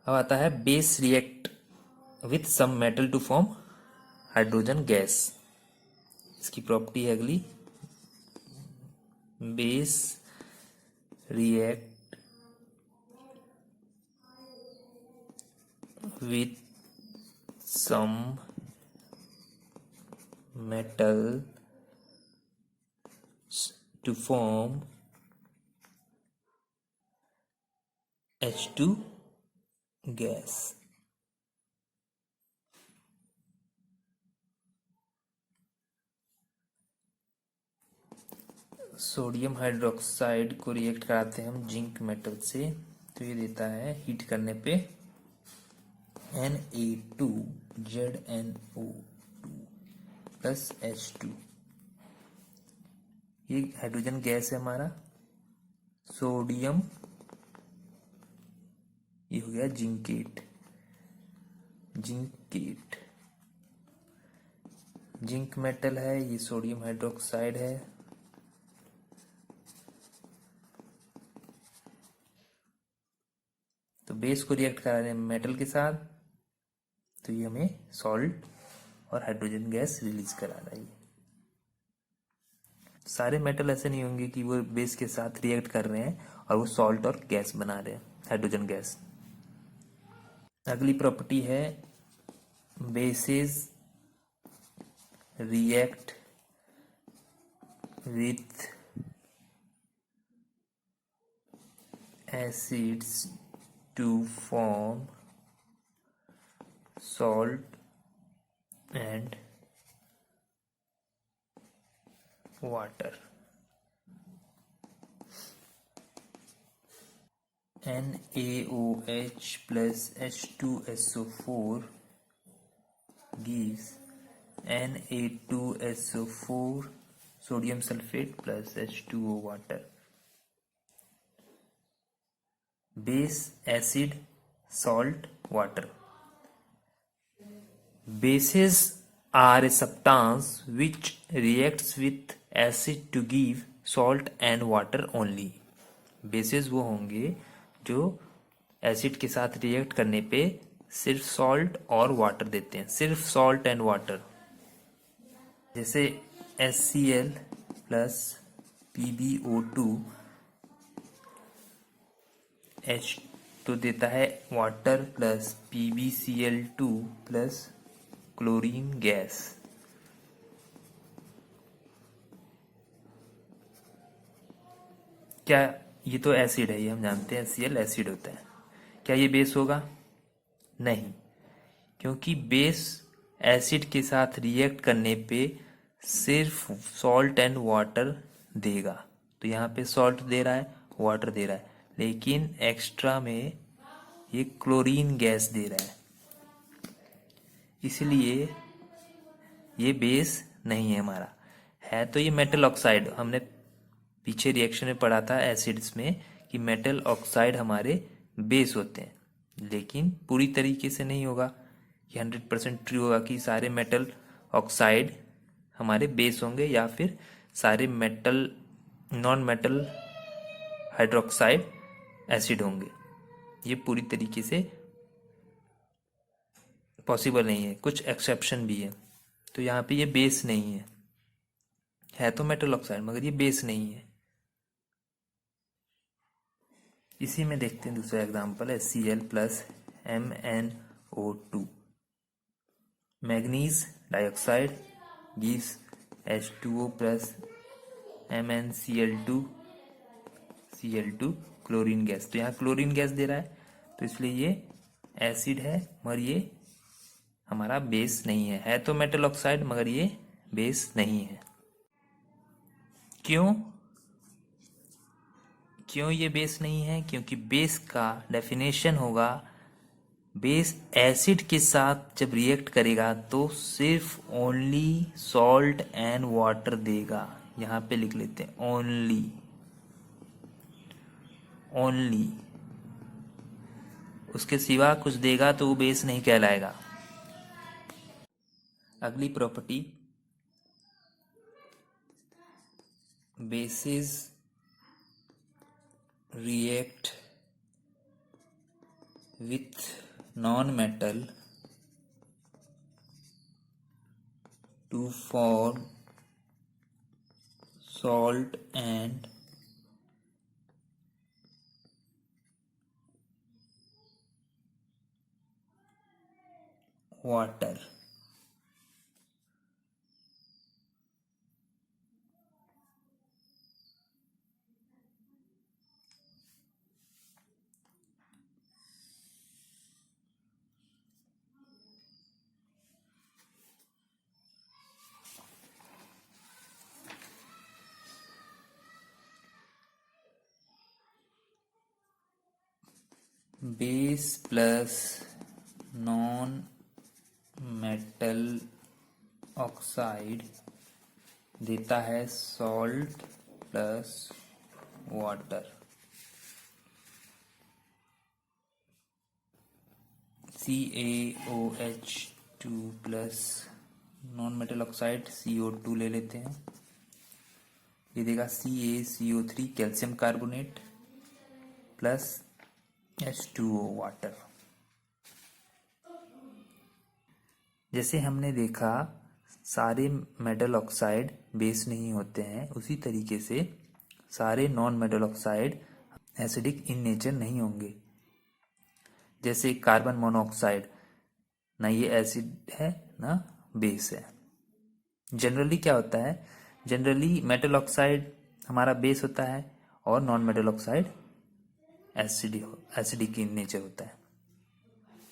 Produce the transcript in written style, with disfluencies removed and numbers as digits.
अब आता है base react with some metal to form hydrogen gas. इसकी प्रॉपर्टी है अगली, base react with some metal to form H2 gas। Sodium hydroxide को रिएक्ट कराते हैं हम जिंक मेटल से, तो ये देता है हीट करने पे Na2ZnO2 प्लस H2। ये हाइड्रोजन गैस है हमारा सोडियम, ये हो गया जिंकेट। जिंकेट जिंक मेटल है, ये सोडियम हाइड्रोक्साइड है। तो बेस को रिएक्ट करा रहे हैं मेटल के साथ, तो ये हमें सॉल्ट और हाइड्रोजन गैस रिलीज करा रहा है। सारे मेटल ऐसे नहीं होंगे कि वो बेस के साथ रिएक्ट कर रहे हैं और वो सॉल्ट और गैस बना रहे हैं, हाइड्रोजन गैस। अगली प्रॉपर्टी है bases react with acids to form salt and water। NaOH plus H2SO4 gives Na2SO4 sodium sulfate plus H2O water। base acid salt water। Bases are a substance which reacts with acid to give salt and water only। Bases वो होंगे जो acid के साथ react करने पे सिर्फ salt और water देते हैं, सिर्फ सॉल्ट एंड वाटर। जैसे HCl प्लस PbO2 H तो देता है water plus PbCl2 plus chlorine gas. क्या ये तो एसिड है, ये हम जानते हैं HCl एसिड होता है। क्या ये बेस होगा? नहीं, क्योंकि बेस एसिड के साथ रिएक्ट करने पे सिर्फ सॉल्ट एंड वाटर देगा। तो यहाँ पे सॉल्ट दे रहा है, वाटर दे रहा है, लेकिन एक्स्ट्रा में ये क्लोरीन गैस दे रहा है, इसलिए ये बेस नहीं है हमारा। है तो ये मेटल ऑक्साइड, हमने पीछे रिएक्शन में पढ़ा था एसिड्स में कि मेटल ऑक्साइड हमारे बेस होते हैं, लेकिन पूरी तरीके से नहीं होगा कि 100% ट्रू होगा कि सारे मेटल ऑक्साइड हमारे बेस होंगे या फिर सारे metal non metal hydroxide acid होंगे। ये पूरी तरीके से पॉसिबल नहीं है, कुछ एक्सेप्शन भी है। तो यहाँ पे ये बेस नहीं है तो मेटल ऑक्साइड मगर ये बेस नहीं है। इसी में देखते हैं दूसरा example, HCl plus MnO2 manganese dioxide gives H2O plus MnCl2 Cl2 chlorine gas. तो यहाँ क्लोरीन गैस दे रहा है, तो इसलिए ये एसिड है मगर ये हमारा बेस नहीं है तो मेटल ऑक्साइड मगर ये बेस नहीं है। क्यों ये बेस नहीं है? क्योंकि बेस का डेफिनेशन होगा, बेस एसिड के साथ जब रिएक्ट करेगा तो सिर्फ ओनली सॉल्ट एंड वाटर देगा। यहाँ पे लिख लेते हैं ओनली, उसके सिवा कुछ देगा तो वो बेस नहीं कहलाएगा। अगली property, basis react with non-metal to form salt and water. Base plus non metal oxide देता है salt plus water. CaOH2 plus non metal oxide CO2 ले लेते हैं। ये देगा CaCO3 calcium carbonate plus H2O water. जैसे हमने देखा सारे मेटल ऑक्साइड बेस नहीं होते हैं, उसी तरीके से सारे non metal oxide acidic in nature नहीं होंगे। जैसे कार्बन मोनोऑक्साइड, ना ये एसिड है ना बेस है। जनरली क्या होता है, जनरली मेटल ऑक्साइड हमारा बेस होता है और non metal oxide acidic in nature होता है।